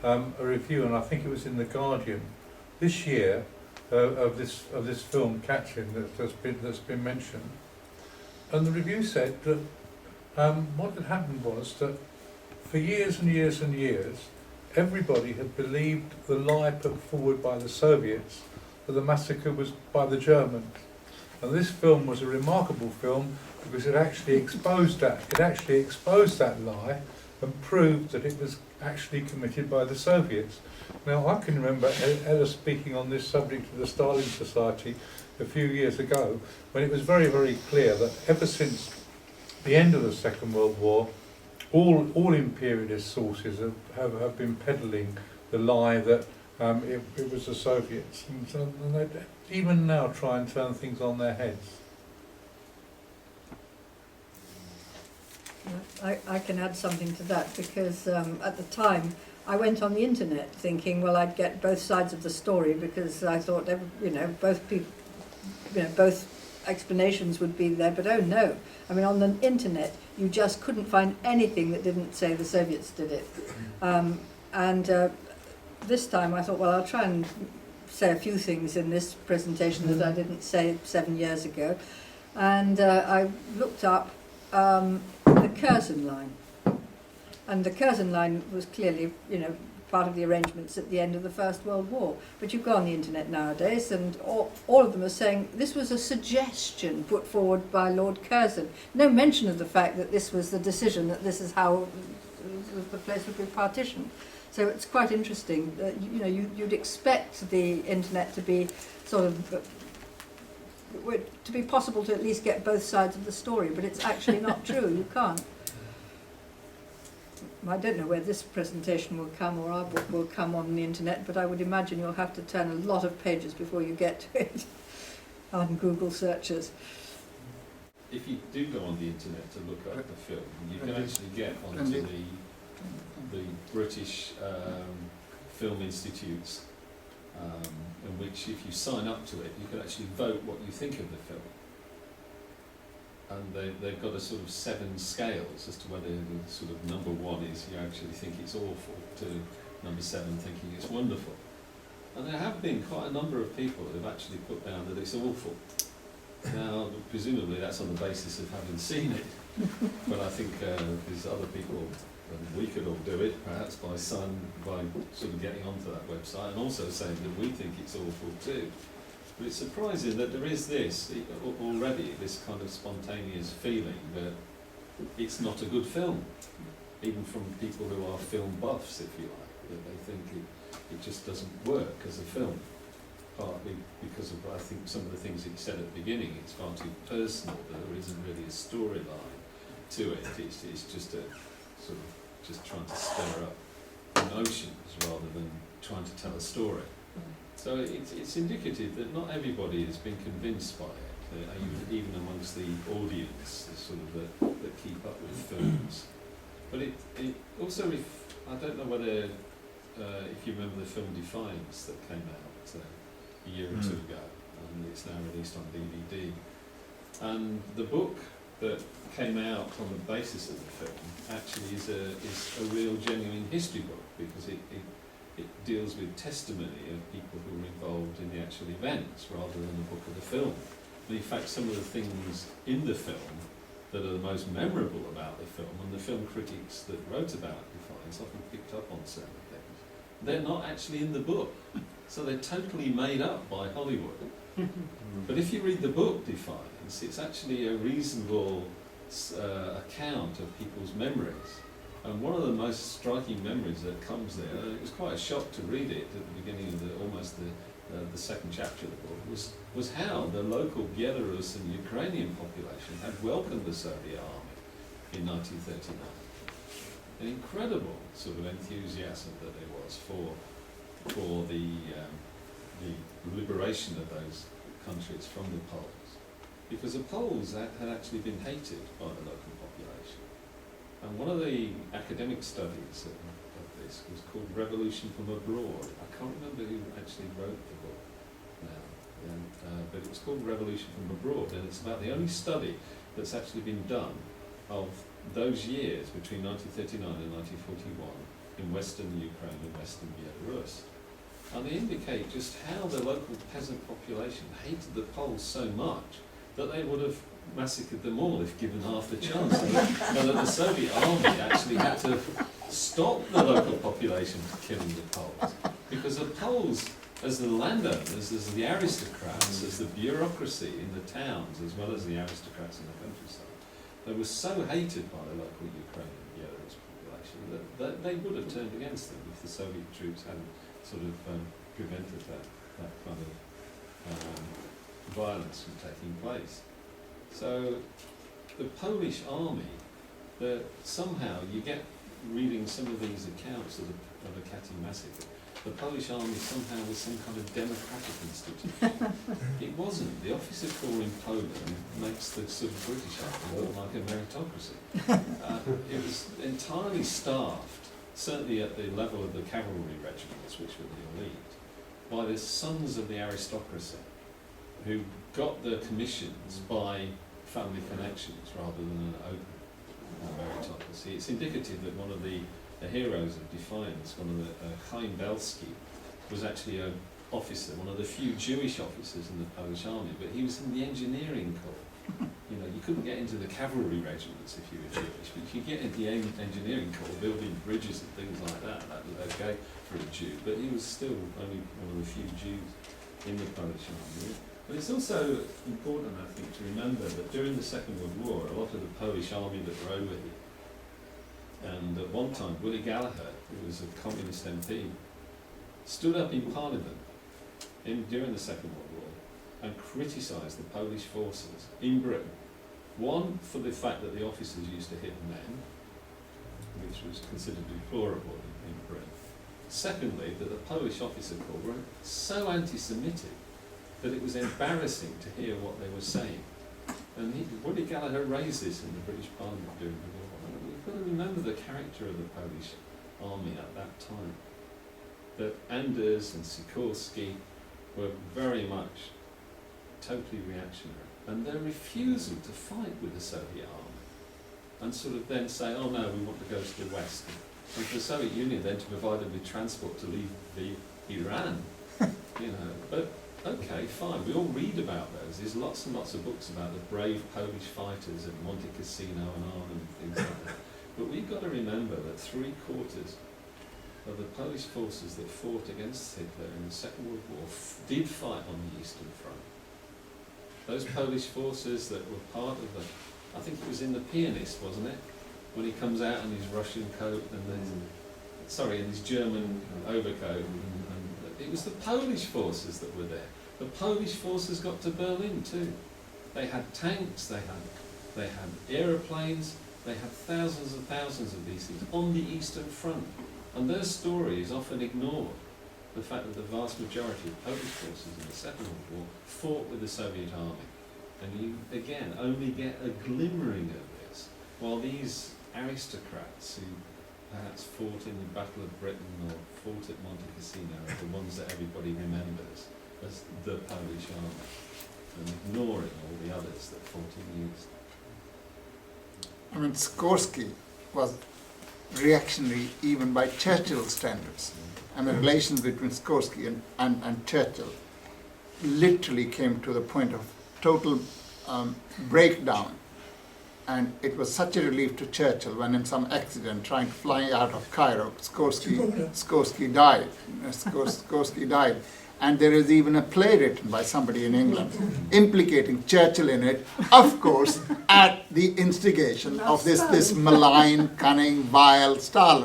a review, and I think it was in the Guardian this year, of this film Katyn that's been mentioned, and the review said that what had happened was that for years and years and years, everybody had believed the lie put forward by the Soviets that the massacre was by the Germans. And this film was a remarkable film because it actually exposed that. It actually exposed that lie and proved that it was actually committed by the Soviets. Now, I can remember Ella speaking on this subject to the Stalin Society a few years ago, when it was very, very clear that ever since the end of the Second World War, all imperialist sources have been peddling the lie that it was the Soviets, and they even now try and turn things on their heads. I can add something to that, because at the time I went on the internet thinking, well, I'd get both sides of the story, because I thought, both explanations would be there. But oh no! I mean, on the internet, you just couldn't find anything that didn't say the Soviets did it. This time I thought, well, I'll try and say a few things in this presentation that I didn't say 7 years ago. And I looked up the Curzon Line. And the Curzon Line was clearly, part of the arrangements at the end of the First World War. But you go on the internet nowadays, and all of them are saying this was a suggestion put forward by Lord Curzon. No mention of the fact that this was the decision, that this is how the place would be partitioned. So it's quite interesting. You'd expect the internet to be sort of to be possible to at least get both sides of the story, but it's actually not true. You can't. I don't know where this presentation will come, or our book will come on the internet, but I would imagine you'll have to turn a lot of pages before you get to it on Google searches. If you do go on the internet to look up the film, you can actually get onto the British Film Institute's, in which if you sign up to it, you can actually vote what you think of the film. And they've got a sort of 7 scales as to whether the sort of number 1 is you actually think it's awful, to number 7 thinking it's wonderful. And there have been quite a number of people who have actually put down that it's awful. Now, presumably that's on the basis of having seen it, but I think there's other people, and we could all do it, perhaps by sort of getting onto that website and also saying that we think it's awful too. But it's surprising that there is this already, this kind of spontaneous feeling that it's not a good film, even from people who are film buffs, if you like, that they think it just doesn't work as a film. Partly because of, I think, some of the things he said at the beginning. It's far too personal, that there isn't really a storyline to it. It's just a sort of just trying to stir up emotions rather than trying to tell a story. So it's indicative that not everybody has been convinced by it, even amongst the audience, sort of that keep up with films. But it also, I don't know whether if you remember the film Defiance that came out a year or 2 ago, and it's now released on DVD. And the book that came out on the basis of the film actually is a real genuine history book, because it deals with testimony of people who were involved in the actual events rather than a book of the film. And in fact, some of the things in the film that are the most memorable about the film, and the film critics that wrote about Defiance often picked up on certain things, they're not actually in the book. So they're totally made up by Hollywood. But if you read the book Defiance, it's actually a reasonable account of people's memories. And one of the most striking memories that comes there, it was quite a shock to read it at the beginning of the second chapter of the book, was how the local Byelorussia and Ukrainian population had welcomed the Soviet army in 1939. An incredible sort of enthusiasm that there was for the liberation of those countries from the Poles, because the Poles had actually been hated by the local population. And one of the academic studies of this was called Revolution from Abroad. I can't remember who actually wrote the book now, but it was called Revolution from Abroad, and it's about the only study that's actually been done of those years between 1939 and 1941 in western Ukraine and western Belarus. And they indicate just how the local peasant population hated the Poles so much that they would have massacred them all if given half the chance. And that the Soviet army actually had to stop the local population from killing the Poles. Because the Poles, as the landowners, as the aristocrats, as the bureaucracy in the towns, as well as the aristocrats in the countryside, they were so hated by the local Ukrainian and Belarus population that they would have turned against them if the Soviet troops hadn't sort of prevented that kind of violence from taking place. So the Polish army, somehow you get reading some of these accounts of the Katyn massacre, the Polish army somehow was some kind of democratic institution. It wasn't. The officer corps in Poland makes the sort of British army look like a meritocracy. It was entirely staffed, certainly at the level of the cavalry regiments, which were the elite, by the sons of the aristocracy, who got their commissions by family connections rather than an open meritocracy. It's indicative that one of the heroes of defiance, one of the Chaim Belski, was actually an officer, one of the few Jewish officers in the Polish army, but he was in the engineering corps. You know, you couldn't get into the cavalry regiments if you were Jewish, but you could get into the engineering corps, building bridges and things like that. That was okay for a Jew, but he was still only one of the few Jews in the Polish army. But it's also important, I think, to remember that during the Second World War, a lot of the Polish army that were over here, and at one time, Willie Gallagher, who was a communist MP, stood up in Parliament during the Second World War and criticised the Polish forces in Britain. One, for the fact that the officers used to hit men, which was considered deplorable in Britain. Secondly, that the Polish officer corps were so anti-Semitic that it was embarrassing to hear what they were saying. And Willie Gallagher raised this in the British Parliament during the war. And we've got to remember the character of the Polish army at that time. That Anders and Sikorskys were very much totally reactionary. And their refusal to fight with the Soviet army and sort of then say, oh no, we want to go to the West. And for the Soviet Union then to provide them with transport to leave Iran. You know, but okay, fine, we all read about those. There's lots and lots of books about the brave Polish fighters at Monte Cassino and Arnhem and things like that. But we've got to remember that 3/4 of the Polish forces that fought against Hitler in the Second World War did fight on the Eastern Front. Those Polish forces that were part of the, I think it was in The Pianist, wasn't it? When he comes out in his Russian coat and in his German overcoat. And it was the Polish forces that were there. The Polish forces got to Berlin too. They had tanks, they had aeroplanes, they had thousands and thousands of these things on the Eastern Front. And their story is often ignored. The fact that the vast majority of Polish forces in the Second World War fought with the Soviet army. And you, again, only get a glimmering of this, while these aristocrats who perhaps fought in the Battle of Britain or fought at Monte Cassino are the ones that everybody remembers as the Polish army, and ignoring all the others that fought in the East. I mean, Sikorskys was reactionary even by Churchill's standards. And the relations between Sikorskys and Churchill literally came to the point of total breakdown. And it was such a relief to Churchill when in some accident trying to fly out of Cairo, Sikorskys died. Sikorskys died. And there is even a play written by somebody in England implicating Churchill in it, of course, at the instigation of this malign, cunning, vile Stalin.